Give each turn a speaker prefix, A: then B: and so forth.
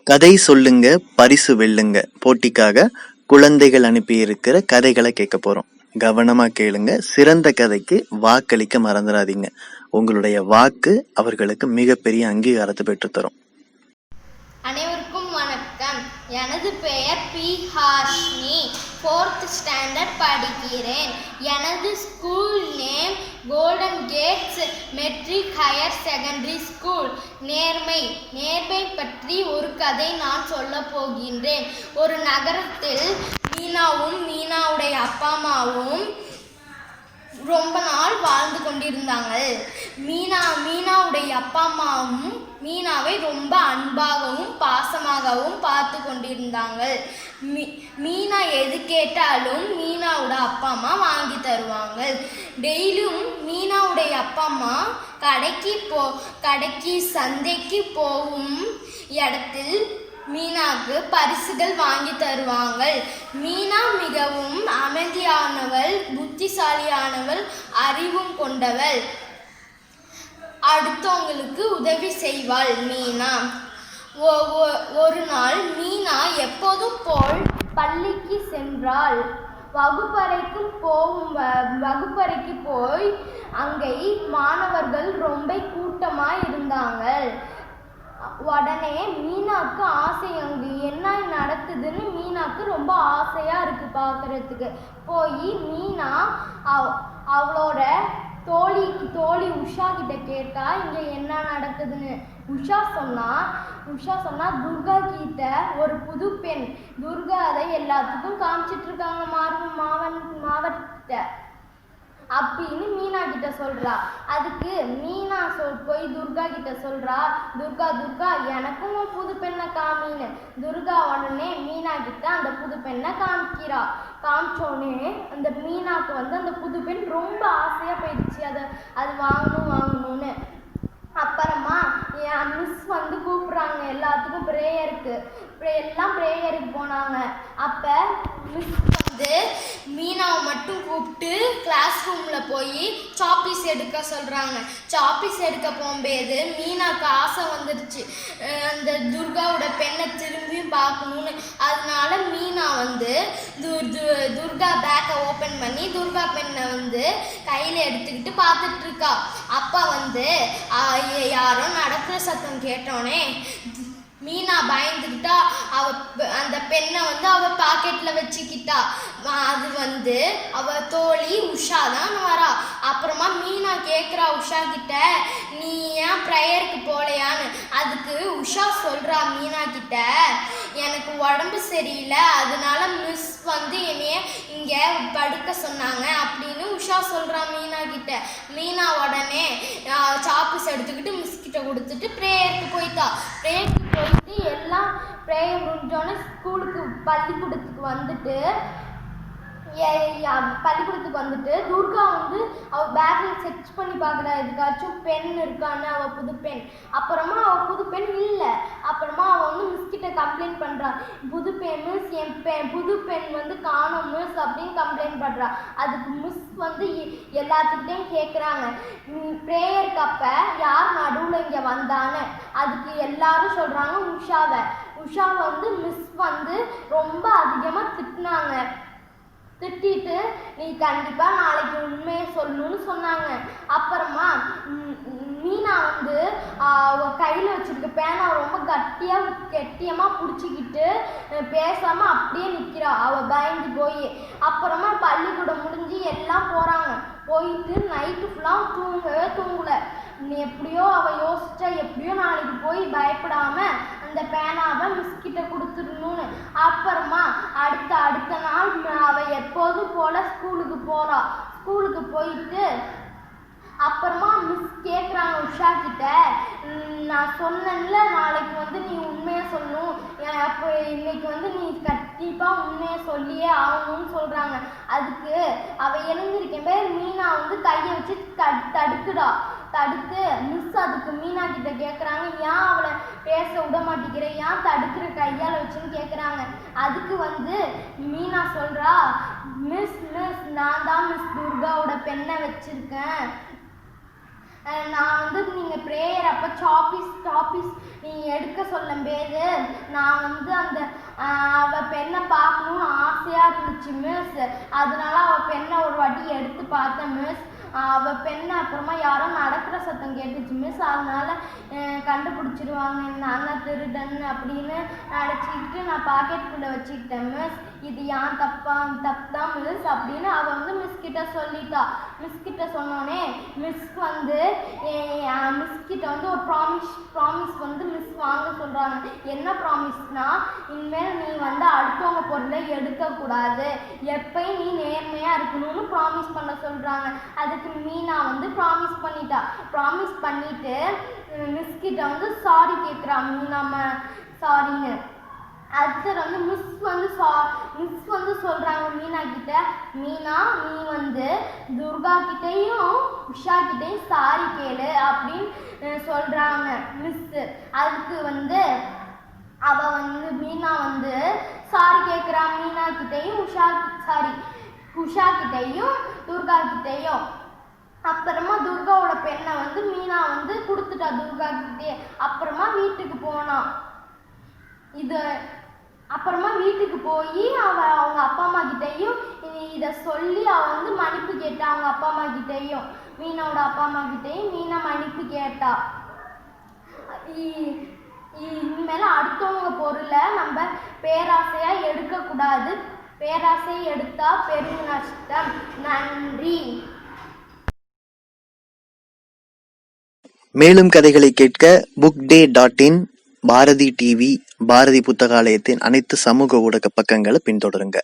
A: கதை சொல்லுங்க பரிசு வெல்லுங்க போட்டிக்காக குழந்தைகள் அனுப்பியிருக்கிற கதைகளை கேட்க போறோம். கவனமா கேளுங்க. சிறந்த கதைக்கு வாக்களிக்க மறந்துடாதீங்க. உங்களுடைய வாக்கு அவர்களுக்கு மிகப்பெரிய அங்கீகாரத்தை பெற்றுத்தரும்.
B: அனைவருக்கும் வணக்கம். எனது பெயர் பி ஹாஷினி. 4th ஸ்டாண்டர்ட் படிக்கிறேன். எனது school name golden gates matric higher secondary school. நேர்மை பற்றி ஒரு கதை நான் சொல்ல போகின்றேன். ஒரு நகரத்தில் மீனாவும் மீனாவுடைய அப்பா அம்மாவும் ரொம்ப நாள் வாழ்ந்து கொண்டிருந்தாங்க. மீனாவுடைய அப்பா அம்மாவும் மீனாவை ரொம்ப அன்பாகவும் பாசமாகவும் பார்த்து கொண்டிருந்தாங்க. மீனா எது கேட்டாலும் மீனாவோட அப்பா அம்மா வாங்கி தருவாங்க. டெய்லியும் மீனாவுடைய அப்பா அம்மா கடைக்கு சந்தைக்கு போகும் இடத்தில் மீனாவுக்கு பரிசுகள் வாங்கி தருவாங்க. மீனா மிகவும் அமைதியானவள், புத்திசாலியானவள், அறிவும் கொண்டவள், அடுத்தவங்களுக்கு உதவி செய்வாள். மீனா ஒரு நாள் மீனா எப்போதும் போல் பள்ளிக்கு சென்றாள். வகுப்பறைக்கு போய் அங்கே மாணவர்கள் ரொம்ப கூட்டமாக இருந்தாங்க. உடனே மீனாவுக்கு ஆசை, அங்கே என்ன நடக்குதுன்னு மீனாவுக்கு ரொம்ப ஆசையாக இருக்குது பார்க்குறதுக்கு. போய் மீனா அவளோட தோழி உஷா கிட்ட கேட்டா இங்கே என்ன நடக்குதுன்னு. உஷா சொன்னா துர்கா கிட்ட ஒரு புது பெண், துர்கா அதை எல்லாத்துக்கும் காமிச்சிட்டு இருக்காங்க மாவட்ட அப்படின்னு மீனா கிட்ட சொல்றா. அதுக்கு மீனா போய் துர்கா கிட்ட சொல்றா, துர்கா எனக்கும் புது பெண்ணை காமின்னு. துர்கா உடனே மீனா கிட்ட அந்த புது பெண்ணை காமிக்கிறா. காமிச்சோடனே அந்த மீனாக்கு அந்த புது பெண் ரொம்ப ஆசையா போயிடுச்சு. அது வாங்கணும்னு. அப்புறமா என் மிஸ் கூப்பிடுறாங்க எல்லாத்துக்கும் ப்ரேயருக்கு. எல்லாம் ப்ரேயருக்கு போனாங்க. அப்போ மிஸ் மீனாவை மட்டும் கூப்பிட்டு கிளாஸ் ரூமில் போய் சாப்பீஸ் எடுக்க சொல்கிறாங்க. சாப்பீஸ் எடுக்க போகும்போது மீனாவுக்கு ஆசை வந்துடுச்சு, அந்த துர்காவோட பெண்ணை திரும்பியும் பார்க்கணுன்னு. அதனால மீனா துர்கா பேக்கை ஓப்பன் பண்ணி துர்கா பெண்ணை கையில் எடுத்துக்கிட்டு பார்த்துட்டு இருக்கா. அப்பா யாரோ நடக்கிற சத்தம் கேட்டோன்னே மீனா பயந்துக்கிட்டா. அந்த பெண்ணை அவ பாக்கெட்ல வச்சுக்கிட்டா. அது அவ தோழி உஷா தான் வரா. அப்புறமா மீனா கேட்குறா உஷா கிட்ட, நீ ஏன் ப்ரேயருக்கு போலையான்னு. அதுக்கு உஷா சொல்றா மீனா கிட்ட, எனக்கு உடம்பு சரியில்லை, அதனால மிஸ் என்னைய இங்க படுக்க சொன்னாங்க அப்படின்னு உஷா சொல்றா மீனா கிட்ட. மீனா உடனே சாப்பீஸ் எடுத்துக்கிட்டு மிஸ் கிட்ட கொடுத்துட்டு ப்ரேயருக்கு போயிட்டா. ப்ரேயருக்கு போயிட்டு எல்லாம் ப்ரேயர் முடிஞ்சோடனே பள்ளிக்கூடத்துக்கு வந்துட்டு துர்கா அவ பேக்ல செக் பண்ணி பார்க்குறா எதுக்காச்சும் பெண் இருக்கான்னு, அவ புது பெண். அப்புறமா அவ புது பெண் இல்லை. அப்புறமா அவ மிஸ் கிட்ட கம்ப்ளைண்ட் பண்றா, புது பெண் மிஸ், என் புது பெண் காணோம் மிஸ் அப்படின்னு கம்ப்ளைண்ட் பண்றா. அதுக்கு மிஸ் எல்லாத்துக்கிட்டையும் கேட்குறாங்க, ப்ரேயருக்கு அப்ப யார் நடுவில் இங்கே வந்தான்னு. அதுக்கு எல்லாரும் சொல்றாங்க உஷா மிஸ் ரொம்ப அதிகமாக திட்டினாங்க. திட்டிட்டு நீ கண்டிப்பா நாளைக்கு உண்மையை சொல்லணும்னு சொன்னாங்க. அப்புறமா மீனா கையில வச்சிருக்க பேனா ரொம்ப கெட்டியமா பிடிச்சிக்கிட்டு பேசாம அப்படியே நிக்கிறா, அவ பயந்து போய். அப்புறமா பள்ளிக்கூடம் முடிஞ்சு எல்லாம் போறாங்க. போயிட்டு நைட்டு ஃபுல்லா தூங்கல. எப்படியோ அவ யோசிச்சா, எப்படியோ நாளைக்கு போய் பயப்படாம அந்த பேனாவை மிஸ் கிட்ட கொடுத்துடணும்னு. அப்புறமா அடுத்த நாள் அவ எப்போதும் போல ஸ்கூலுக்கு போறா. ஸ்கூலுக்கு போயிட்டு அப்புறமா மிஸ் கேட்குறாங்க உஷா கிட்ட, நான் சொன்னேன்ல நாளைக்கு நீ உண்மையை சொல்லணும், அப்போ இன்னைக்கு நீ கண்டிப்பாக உண்மையை சொல்லியே ஆகணும்னு சொல்கிறாங்க. அதுக்கு அவள் எழுந்திருக்கே மீனா கையை வச்சு தடுத்து மிஸ் அதுக்கு மீனா கிட்ட கேட்குறாங்க, ஏன் அவளை பேச விட மாட்டேங்கிற, ஏன் தடுக்கிற கையால் வச்சுன்னு கேட்குறாங்க. அதுக்கு மீனா சொல்கிறா, மிஸ் நான் தான் மிஸ் துர்காவோட பெண்ணை வச்சுருக்கேன், நான் நீங்க ப்ரேயர் அப்போ சாப்பீஸ் நீ எடுக்க சொல்லும் போது நான் வந்து அந்த அவள் பெண்ணை பார்க்கணும்னு ஆசையாக இருந்துச்சு மிஸ். அதனால அவள் பெண்ணை ஒரு வாட்டி எடுத்து பார்த்தேன் மிஸ். அவள் பெண்ணை அப்புறமா யாரோ நடக்கிற சத்தம் கேட்டுச்சு மிஸ். அதனால கண்டுபிடிச்சிருவாங்க நான் திருடன் அப்படின்னு நினச்சிக்கிட்டு நான் பாக்கெட்டுக்குள்ளே வச்சுக்கிட்டேன் மிஸ். இது ஏன் தப்பு தான் மிஸ் அப்படின்னு அவள் வந்து மிஸ் கிட்ட சொல்லிட்டா. மிஸ் கிட்ட சொன்னோடனே மிஸ் வந்து ஒரு ப்ராமிஸ் வந்து மிஸ் வாங்க சொல்கிறாங்க. என்ன ப்ராமிஸ்னா, இனிமேல் நீ வந்து அடுத்தவங்க பொருளை எடுக்கக்கூடாது, எப்பயும் நீ நேர்மையாக இருக்கணும்னு ப்ராமிஸ் பண்ண சொல்கிறாங்க. அதுக்கு மீனா வந்து ப்ராமிஸ் பண்ணிட்டு மிஸ் கிட்ட வந்து சாரி கேட்குறா. மீனா சாரின்னு. அடுத்து வந்து மிஸ் வந்து சொல்கிறாங்க மீனா கிட்ட, மீனா நீ வந்து துர்கா கிட்டையும் உஷா கிட்டையும் சாரி கேளு அப்படின்னு சொல்கிறாங்க மிஸ்ஸு. அதுக்கு வந்து அவள் வந்து மீனா வந்து சாரி கேட்குறா மீனா கிட்டையும் உஷா கிட்டையும் துர்கா கிட்டையும். அப்புறமா துர்காவோட பெண்ணை வந்து மீனா வந்து கொடுத்துட்டா துர்கா கிட்டே. அப்புறமா வீட்டுக்கு போனான். அப்புறமா வீட்டுக்கு போய் அவங்க அப்பா அம்மா கிட்டையும் இதை சொல்லி அவள் வந்து மன்னிப்பு கேட்டா. அவங்க அப்பா அம்மா கிட்டையும் மீனாவோட அப்பா அம்மா கிட்டையும் மீனா மன்னிப்பு கேட்டா. இனிமேல் அடுத்தவங்க பொருளை நம்ம பேராசையா எடுக்கக்கூடாது, பேராசை எடுத்தா பெரும் நஷ்டம். நன்றி.
A: மேலும் கதைகளை கேட்க bookday.in, பாரதி டிவி, பாரதி புத்தகாலயத்தின் அனைத்து சமூக ஊடக பக்கங்களை பின்தொடருங்க.